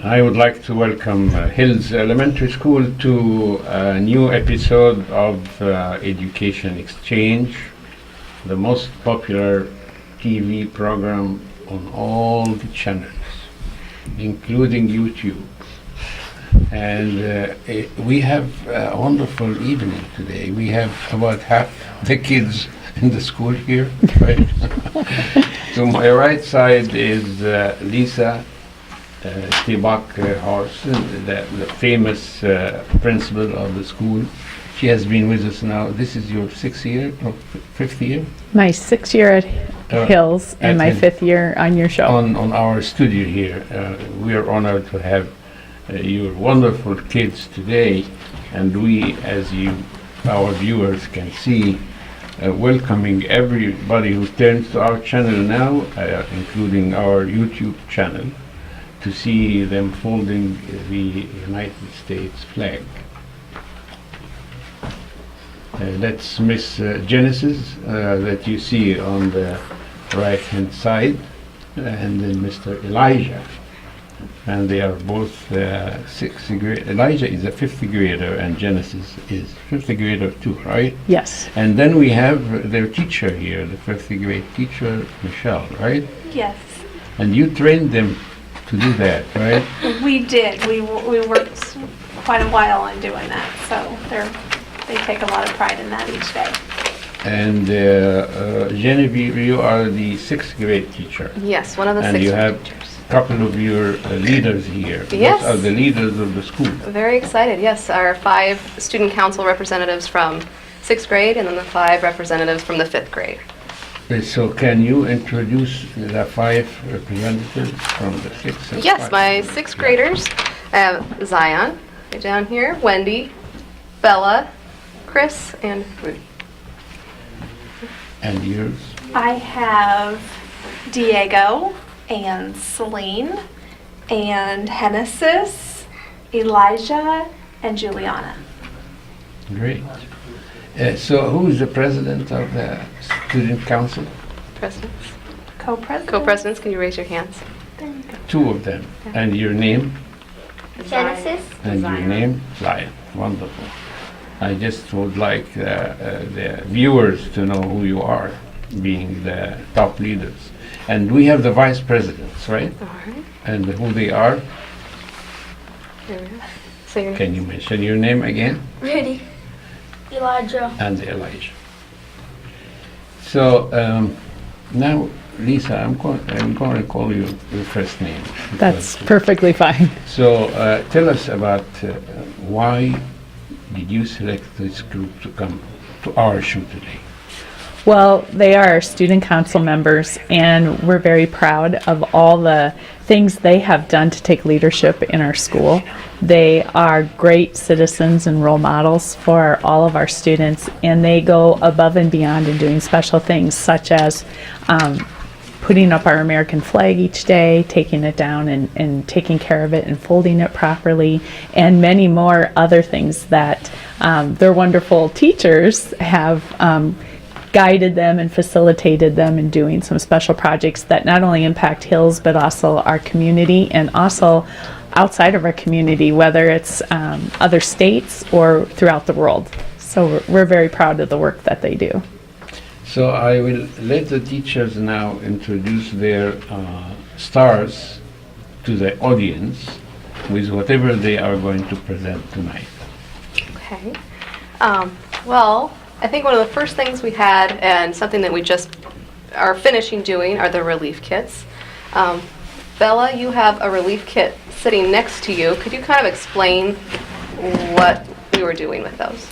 I would like to welcome Hills Elementary School to a new episode of Education Exchange, the most popular TV program on all the channels, including YouTube. And we have a wonderful evening today. We have about half the kids in the school here, right? To my right side is Lisa Stibach Horsen, the famous principal of the school. She has been with us now. This is your 6th year or 5th year? My 6th year at Hills and my 5th year on your show. On our studio here. We are honored to have your wonderful kids today, and we, as our viewers can see, welcoming everybody who turns to our channel now, including our YouTube channel, to see them folding the United States flag. That's Miss Genesis that you see on the right-hand side, and then Mr. Elijah. And they are both 6th grade. Elijah is a 5th grader, and Genesis is 5th grader too, right? Yes. And then we have their teacher here, the 5th grade teacher, Michelle, right? Yes, And you trained them to do that, right? we did. We worked quite a while on doing that, so they take a lot of pride in that each day. And Genevieve, you are the 6th grade teacher. Yes, one of the And 6th you grade have teachers. a couple of your leaders here. Yes. What are the leaders of the school? Very excited, yes. Our 5 student council representatives from 6th grade and then the 5 representatives from the 5th grade. So can you introduce the 5 representatives from the 6th and Yes, 5th? my 6th graders, Zion, right down here, Wendy, Bella, Chris, and Rudy. And yours? I have Diego and Celine and Hennesis, Elijah, and Juliana. Great. So who is the president of the student council? Presidents. Co-president. Co-presidents, can you raise your hands? 2 of them. And your name? Genesis. And your name? Zion. Wonderful. I just would like the viewers to know who you are, being the top leaders. And we have the vice presidents, right? All right, And who they are? there we go. So your Can you mention your name again? Rudy. Elijah. And Elijah. So now, Lisa, I'm going to call you your first name. That's because- perfectly fine. So tell us about why did you select this group to come to our show today? Well, they are our student council members, and we're very proud of all the things they have done to take leadership in our school. They are great citizens and role models for all of our students, and they go above and beyond in doing special things such as putting up our American flag each day, taking it down and taking care of it and folding it properly, and many more other things that their wonderful teachers have guided them and facilitated them in doing some special projects that not only impact Hills but also our community and also outside of our community, whether it's other states or throughout the world. So we're very proud of the work that they do. So I will let the teachers now introduce their stars to the audience with whatever they are going to present tonight. Okay. Well, I think one of the first things we had, and something that we just are finishing doing, are the relief kits. Bella, you have a relief kit sitting next to you. Could you kind of explain what we were doing with those?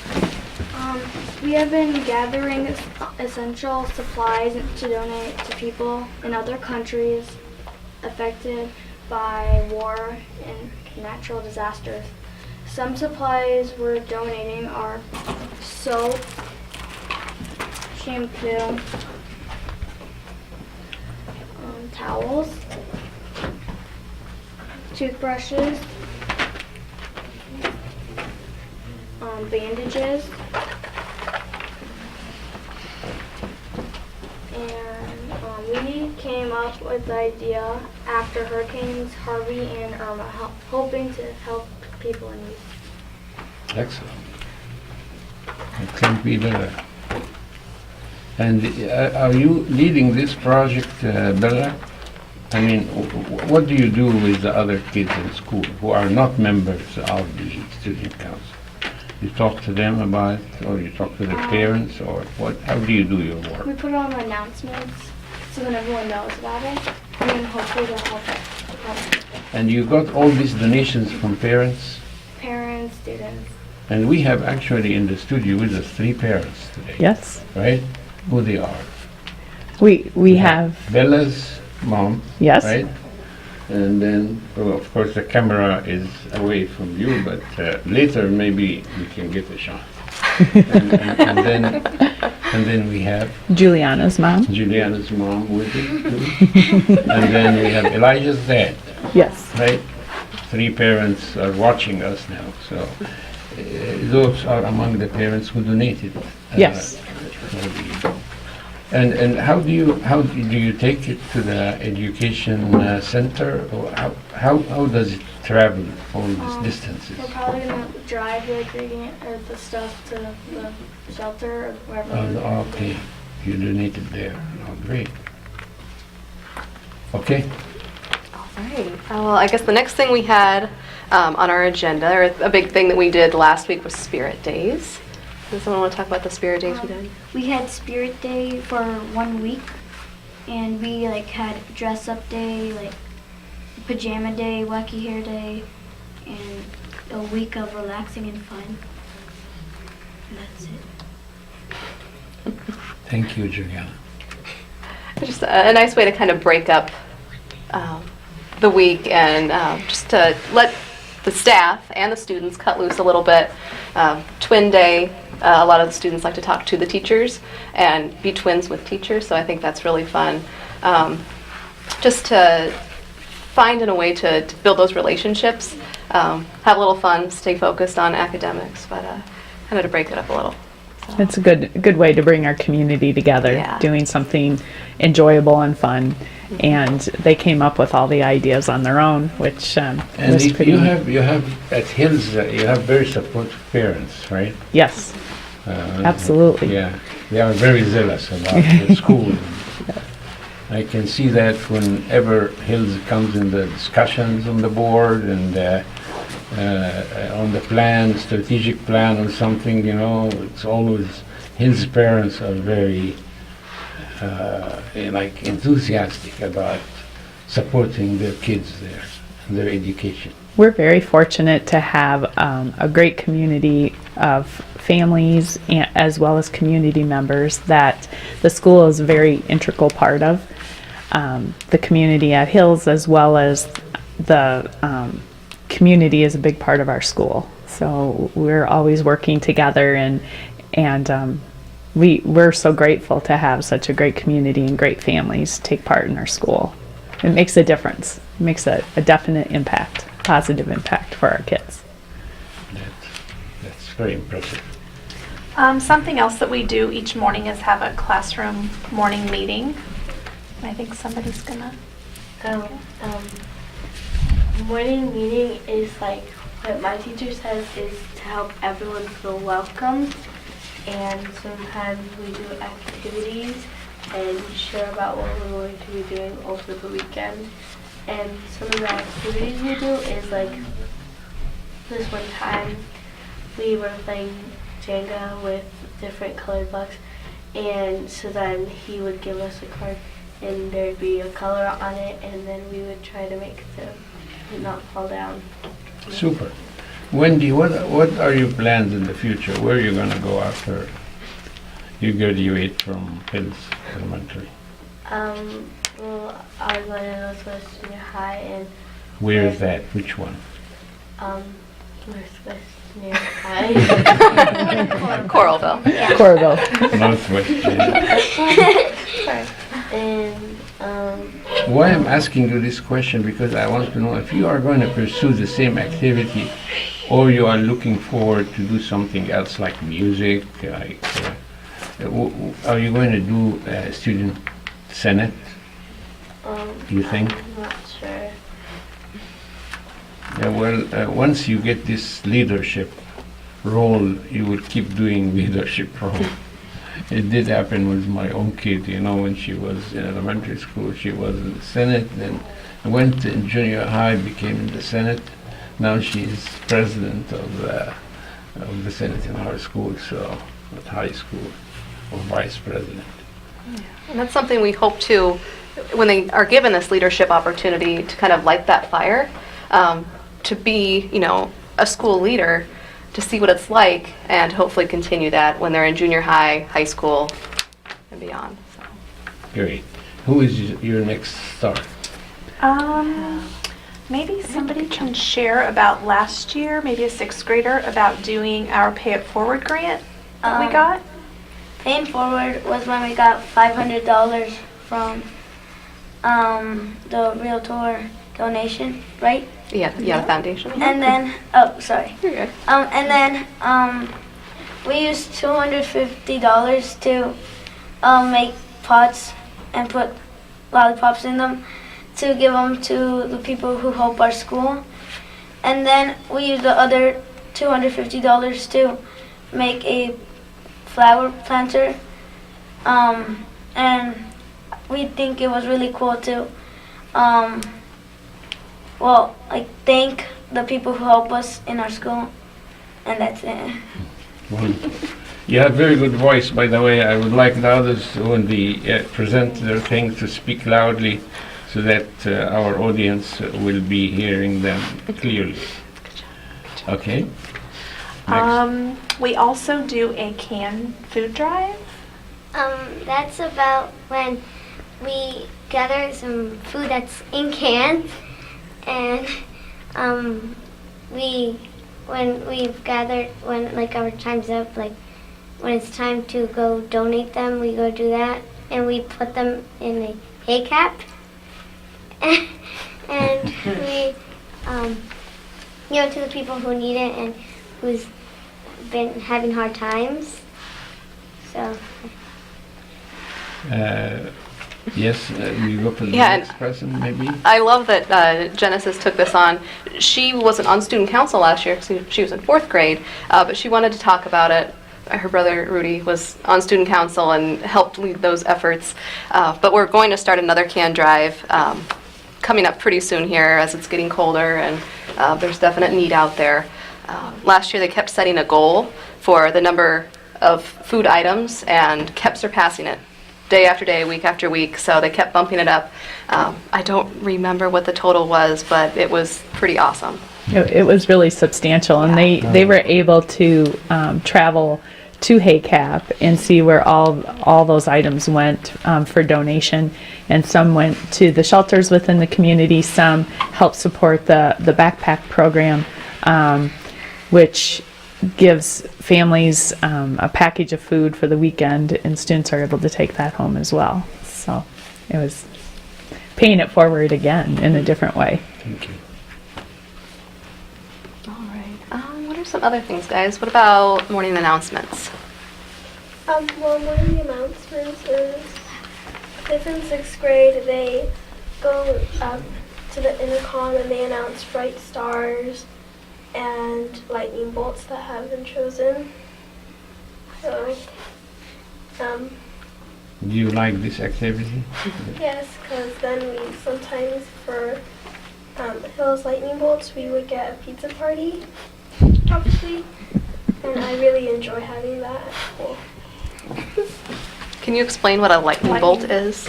We have been gathering essential supplies to donate to people in other countries affected by war and natural disasters. Some supplies we're donating are soap, shampoo, towels, toothbrushes, bandages, and we came up with the idea after Hurricanes Harvey and Irma, hoping to help people in need. Excellent. Excellent, Peter. And are you leading this project, Bella? I mean, what do you do with the other kids in school who are not members of the student council? You talk to them about it, or you talk to the parents, or what? How do you do your work? We put on announcements so that everyone knows about it, and then hopefully they'll help And you got all these donations from parents? parents, students. And we have actually in the studio with us 3 parents today. Yes, Right? Who they are? we have, Bella's mom, yes, right? And then, well, of course, the camera is away from you, but later maybe we can get a shot. and then we have Juliana's mom. Juliana's mom with it too. And then we have Elijah's dad, Yes, right? 3 parents are watching us now, so those are among the parents who donated. Yes. for the- And how do you take it to the education center, or how does it travel all these distances? We're probably gonna drive the ingredient or the stuff to the shelter or wherever. Okay, you donated there. Oh, great. Okay. All right. Well, I guess the next thing we had on our agenda, or a big thing that we did last week, was Spirit Days. Does someone want to talk about the Spirit Days we did? We had Spirit Day for 1 week, and we had dress up day, pajama day, wacky hair day, and a week of relaxing and fun. And that's it. Thank you, Juliana. Just a nice way to kind of break up the week and just to let the staff and the students cut loose a little bit. Twin Day, a lot of the students like to talk to the teachers and be twins with teachers, so I think that's really fun. Just to find a way to build those relationships, have a little fun, stay focused on academics, but kind of to break it up a little. So. it's a good way to bring our community together, Yeah. doing something enjoyable and fun. And they came up with all the ideas on their own, which And was pretty. you have at Hills, you have very supportive parents, right? Yes, absolutely. Yeah, they are very zealous about the school. I can see that whenever Hills comes in the discussions on the board and on the plan, strategic plan or something, it's always Hills parents are very enthusiastic about supporting their kids there and their education. We're very fortunate to have a great community of families as well as community members that the school is a very integral part of. The community at Hills as well as the community is a big part of our school. So we're always working together and we're so grateful to have such a great community and great families take part in our school. It makes a difference. It makes a definite impact, positive impact for our kids. That's very impressive. Something else that we do each morning is have a classroom morning meeting. I think somebody's gonna. Morning meeting is what my teacher says is to help everyone feel welcome and sometimes we do activities and share about what we're going to be doing over the weekend. And some of the activities we do is like this one time we were playing Jenga with different colored blocks, and so then he would give us a card and there'd be a color on it, and then we would try to make them not fall down. Super. Wendy, what are your plans in the future? Where are you going to go after you graduate from Hills Elementary? Well, I was going to Northwest Junior High, and Where is that? Which one? Northwest Junior High. Coralville. Coralville. Northwest. And Why I'm asking you this question, because I want to know if you are going to pursue the same activity or you are looking forward to do something else like music, like are you going to do student senate, you think? I'm not sure. Yeah, well, once you get this leadership role, you will keep doing leadership role. It did happen with my own kid, you know, when she was in elementary school, she was in the Senate, then went in junior high, became in the Senate. Now she is president of the Senate in our school, so at high school, or vice president. And that's something we hope to, when they are given this leadership opportunity, to kind of light that fire, to be, you know, a school leader, to see what it's like, and hopefully continue that when they're in junior high, high school, and beyond. So. Great. Who is your next star? Maybe somebody can share about last year, maybe a sixth grader, about doing our Pay It Forward grant that we got. Paying Forward was when we got $500 from the Realtor donation, right? Yeah, the foundation. And then, oh, sorry. You're good. And then we used $250 to make pots and put lollipops in them to give them to the people who help our school. And then we used the other $250 to make a flower planter. And we think it was really cool to thank the people who help us in our school, and that's it. Wonderful. You have very good voice, by the way. I would like the others, when they present their things, to speak loudly so that our audience will be hearing them clearly. Okay? Next. We also do a canned food drive. That's about when we gather some food that's in cans, and when our time's up, like when it's time to go donate them, we go do that, and we put them in a hay cap, and we give it to the people who need it and who's been having hard times. So. Yes, you go for the Yeah, next person, maybe? I love that Genesis took this on. She wasn't on student council last year because she was in 4th grade, but she wanted to talk about it. Her brother Rudy was on student council and helped lead those efforts. But we're going to start another can drive coming up pretty soon here as it's getting colder, and there's definite need out there. Last year they kept setting a goal for the number of food items and kept surpassing it. Day after day, week after week, so they kept bumping it up. I don't remember what the total was, but it was pretty awesome. It was really substantial, and they were able to travel to HAYCAP and see where all those items went for donation, and some went to the shelters within the community. Some helped support the backpack program, which gives families a package of food for the weekend, and students are able to take that home as well. So it was paying it forward again in a different way. Thank you. All right. What are some other things, guys? What about morning announcements? Well, one of the announcements is 5th and 6th grade, they go to the intercom and they announce bright stars and lightning bolts that have been chosen. So, Do you like this activity? yes, because then we sometimes for Hills Lightning Bolts, we would get a pizza party, obviously. And I really enjoy having that at school. Can you explain what a lightning bolt is?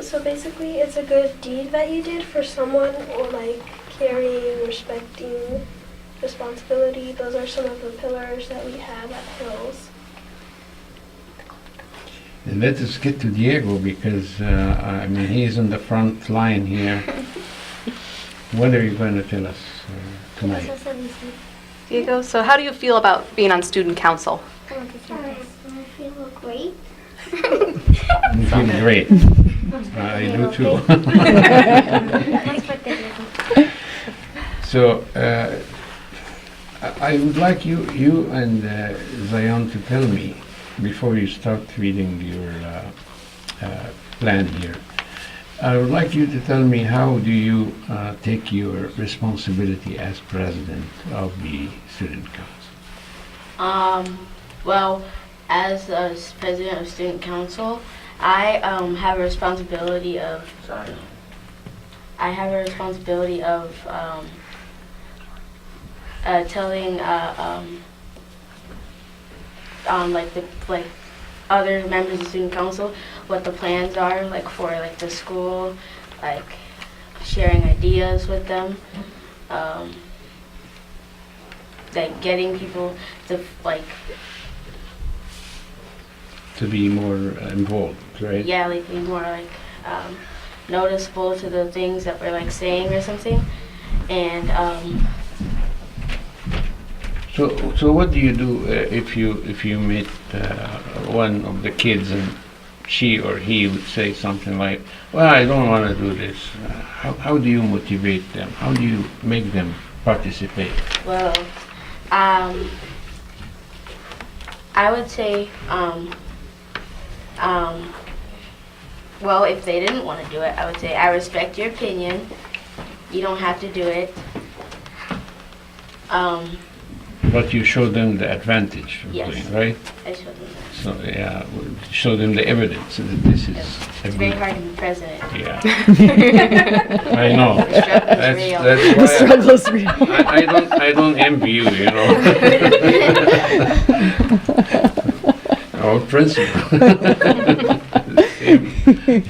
So basically, it's a good deed that you did for someone, or like caring, respecting, responsibility. Those are some of the pillars that we have at Hills. Let us get to Diego because, I mean, he's in the front line here. What are you going to tell us tonight? Diego, so how do you feel about being on student council? I feel great. You feel great. I do too. So, I would like you and Zion to tell me, before you start reading your plan here, I would like you to tell me how do you take your responsibility as president of the student council? Well, as president of student council, I have a responsibility of. I have a responsibility of telling like other members of student council what the plans are like for like the school, like sharing ideas with them, like getting people to like To be more involved, right? yeah like be more like noticeable to the things that we're like saying or something, and So what do you do if you meet one of the kids and she or he would say something like, "Well, I don't want to do this." How do you motivate them? How do you make them participate? well, I would say well, if they didn't want to do it, I would say, I respect your opinion. You don't have to do it. But you show them the advantage of Yes. doing, right? I showed them that. So yeah, show them the evidence that this is a It's very good. hard to be president. Yeah, I know. The struggle is real. That's The why struggle's real. I don't envy you, you know. Our principal.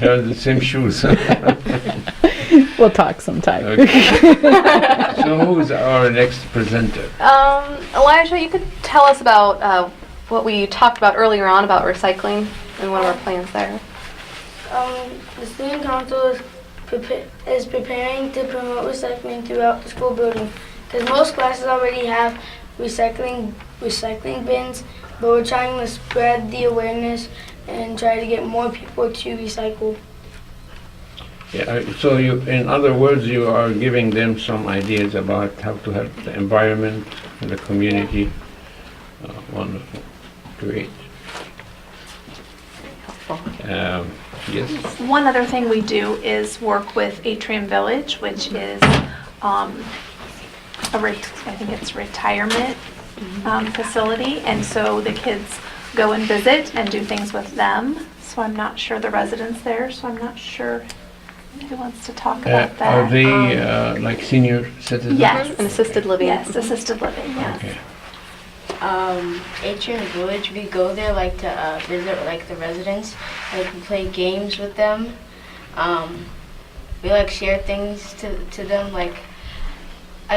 Have the same shoes. We'll talk sometime. Okay. So who's our next presenter? Elijah, you could tell us about what we talked about earlier on about recycling and one of our plans there. The student council is preparing to promote recycling throughout the school building, because most classes already have recycling bins, but we're trying to spread the awareness and try to get more people to recycle. Yeah, so you, in other words, you are giving them some ideas about how to help the environment and the community. Wonderful, great. Yes. One other thing we do is work with Atrium Village, which is I think it's retirement facility, and so the kids go and visit and do things with them. So I'm not sure the residents there, so I'm not sure who wants to talk about that. Are they like senior citizens? Yes. An assisted living. Yes, assisted living, yes. Okay. Atrium Village, we go there like to visit like the residents, like we play games with them. We like share things to them, like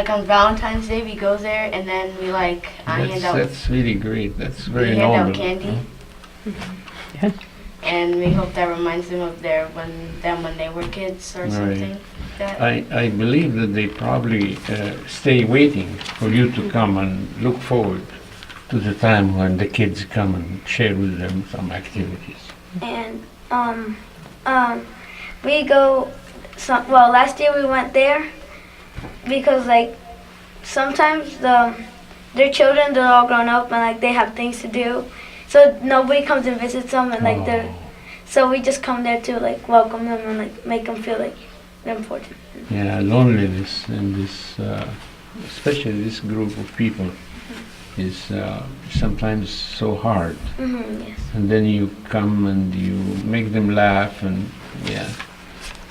on Valentine's Day we go there and then we like hand out That's really great. That's very we hand noble. out candy. Yeah. And we hope that reminds them of when they were kids or Right. something like that. I believe that they probably stay waiting for you to come and look forward to the time when the kids come and share with them some activities. And we go. Well, last year we went there because like sometimes their children, they're all grown up and like they have things to do, so nobody comes and visits them, and like they're. So we just come there to like welcome them and like make them feel like they're important. Yeah, loneliness in this, especially this group of people is sometimes so hard. Yes. And then you come and you make them laugh, and yeah.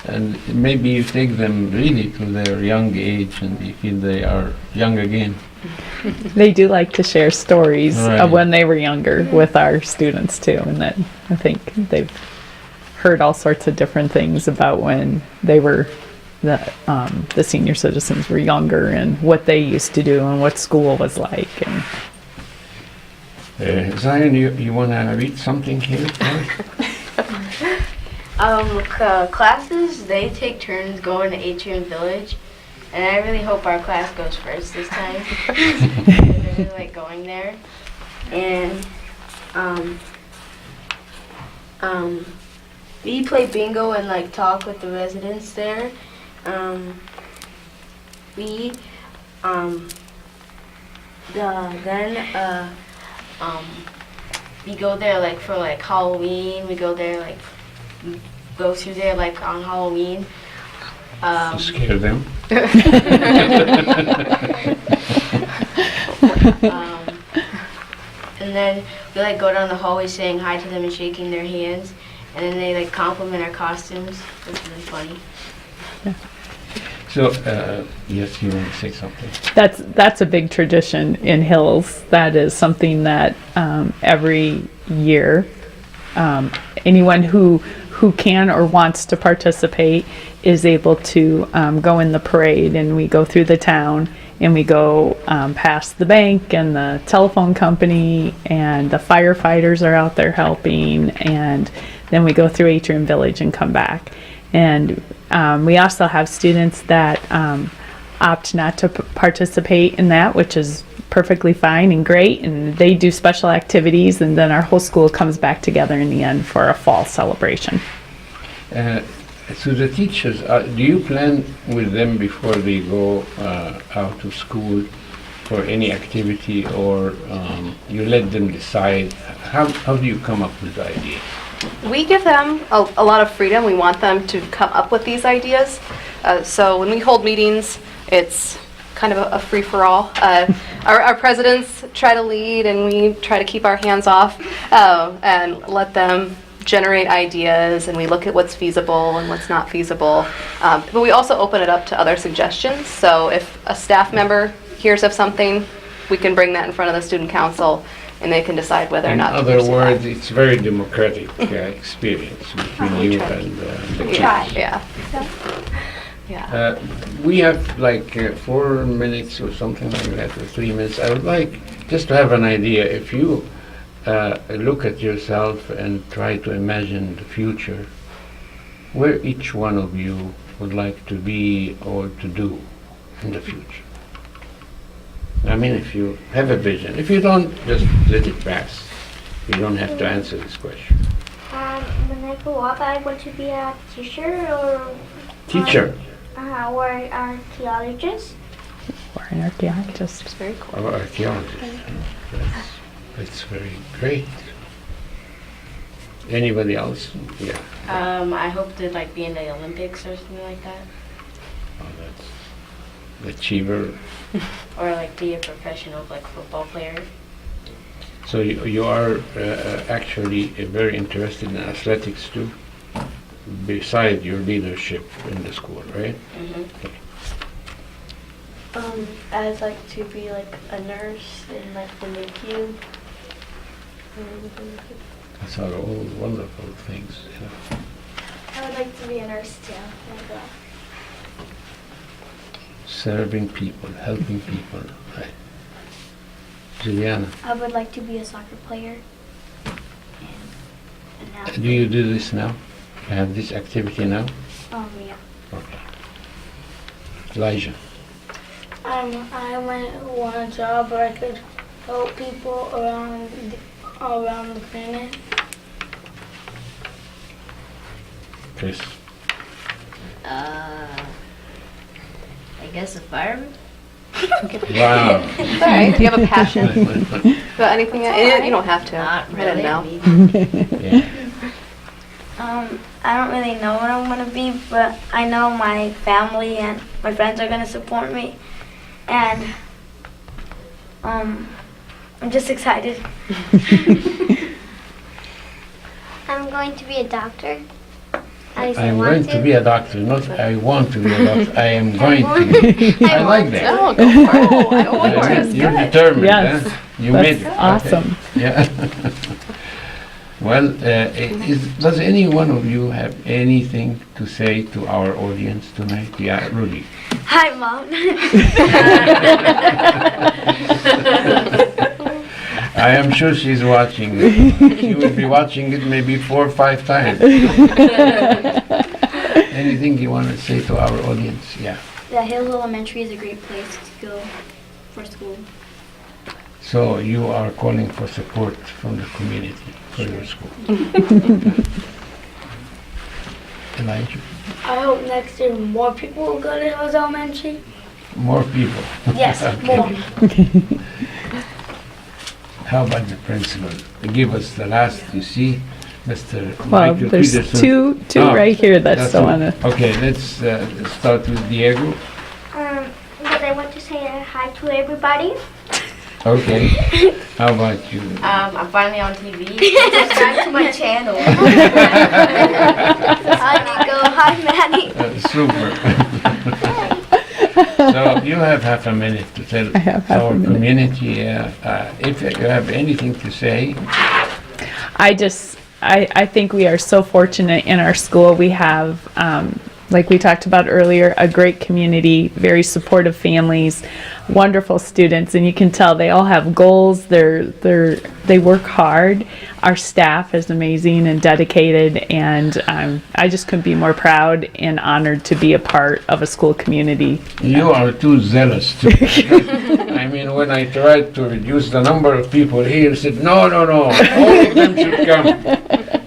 And maybe you take them really to their young age and you feel they are young again. They do like to share stories Right. of when they were younger with our students too, and that I think they've heard all sorts of different things about when they were the senior citizens were younger and what they used to do and what school was like. And Zion, you want to read something here? Classes, they take turns going to Atrium Village, and I really hope our class goes first this time. I really like going there. And we play bingo and like talk with the residents there. We go there like for like Halloween. We go there like go through there like on Halloween. To scare them? And then we like go down the hallway saying hi to them and shaking their hands, and then they like compliment our costumes. It's really funny. So, yes, you want to say something? that's a big tradition in Hills. That is something that every year anyone who can or wants to participate is able to go in the parade, and we go through the town and we go past the bank and the telephone company, and the firefighters are out there helping, and then we go through Atrium Village and come back. And we also have students that opt not to participate in that, which is perfectly fine and great, and they do special activities, and then our whole school comes back together in the end for a fall celebration. So the teachers, do you plan with them before they go out of school for any activity, or you let them decide? How do you come up with the idea? We give them a lot of freedom. We want them to come up with these ideas. So when we hold meetings, it's kind of a free-for-all. Our presidents try to lead, and we try to keep our hands off and let them generate ideas, and we look at what's feasible and what's not feasible. But we also open it up to other suggestions. So if a staff member hears of something, we can bring that in front of the student council, and they can decide whether or not to In other pursue that. words, it's very democratic experience between you and the kids. Yeah. Yeah. We have like 4 minutes or something like that, or 3 minutes. I would like just to have an idea. If you look at yourself and try to imagine the future, where each one of you would like to be or to do in the future. I mean, if you have a vision. If you don't, just let it pass. You don't have to answer this question. When I grow up, I want to be a teacher or Teacher or an archaeologist. Or an archaeologist. It's very cool. or archaeologist. That's very great. Anybody else? Yeah. I hope to like be in the Olympics or something like that, Oh, that's achiever. or like be a professional like football player. So you are actually very interested in athletics too, beside your leadership in the school, right? I'd like to be like a nurse in like the NICU. Those are all wonderful things. Yeah. I would like to be a nurse too. Serving people, helping people, right? Juliana, I would like to be a soccer player. do you do this now? You have this activity now? Yeah. Okay. Elijah. I want a job where I could help people around the planet. Chris. I guess a fireman? Wow. All right. Do you have a passion about anything? You don't have to. Not I really. didn't know. Yeah. I don't really know what I'm going to be, but I know my family and my friends are going to support me. And I'm just excited. I'm going to be a doctor. At least I I'm want going to be a doctor, not I want to be a doctor. I am going to be. I like that. Oh, go for it. Go for it. You're determined, Yes. huh? You made That's it. awesome. Okay. Yeah. Well, does any one of you have anything to say to our audience tonight? Yeah, Rudy. Hi, Mom. I am sure she's watching it. She will be watching it maybe 4 or 5 times. Anything you want to say to our audience? Yeah. The Hills Elementary is a great place to go for school. So you are calling for support from the community for your school. Elijah? I hope next year more people will go to Hills Elementary. More people. Yes, Okay. more. How about the principal? Give us the last, you see, Mr. Well, Michael there's Peterson. two Oh, right here that still all. want to. Okay, let's start with Diego. But I want to say hi to everybody. Okay. How about you? I'm finally on TV. Subscribe to my channel. Hi, Nico. Hi, Maddie. Super. So you have half a minute to tell I have half a our minute. community if you have anything to say. I think we are so fortunate in our school. We have, like we talked about earlier, a great community, very supportive families, wonderful students, and you can tell they all have goals. They work hard. Our staff is amazing and dedicated, and I just couldn't be more proud and honored to be a part of a school community. You are too zealous. I mean, when I tried to reduce the number of people here, said, no, all of them should come.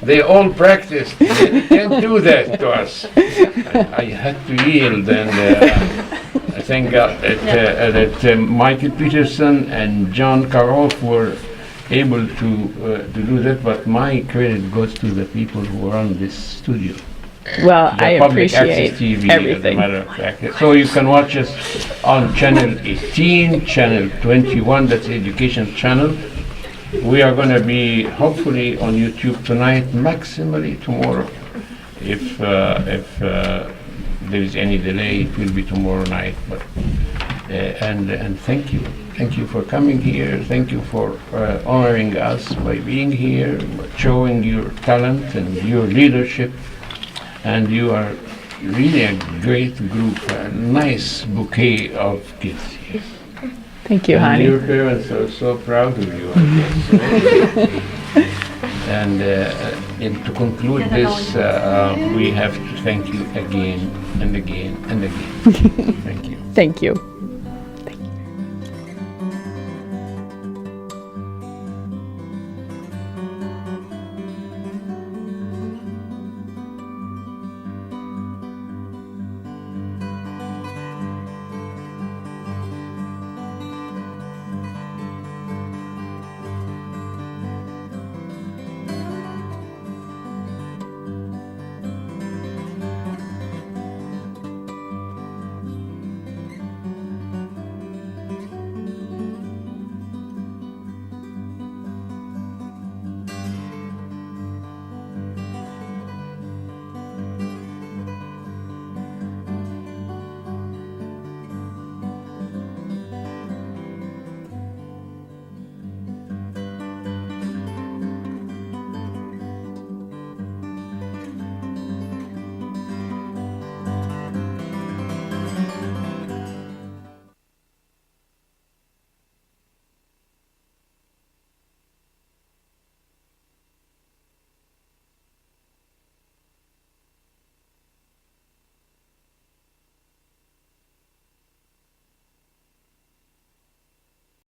They all practiced. They can't do that to us. I had to yield, and I thank God that Michael Peterson and John Karoff were able to do that, but my credit goes to the people who run this studio. Well, The I public appreciate access TV, everything. as a matter of fact. So you can watch us on channel 18, channel 21, that's the education channel. We are going to be hopefully on YouTube tonight, maximally tomorrow. If there is any delay, it will be tomorrow night. But and thank you for coming here. Thank you for honoring us by being here, showing your talent and your leadership. And you are really a great group, a nice bouquet of kids here. Thank you, And honey. your parents are so proud of you, I guess. And to conclude this, we have to thank you again and again and again. Thank you. Thank you.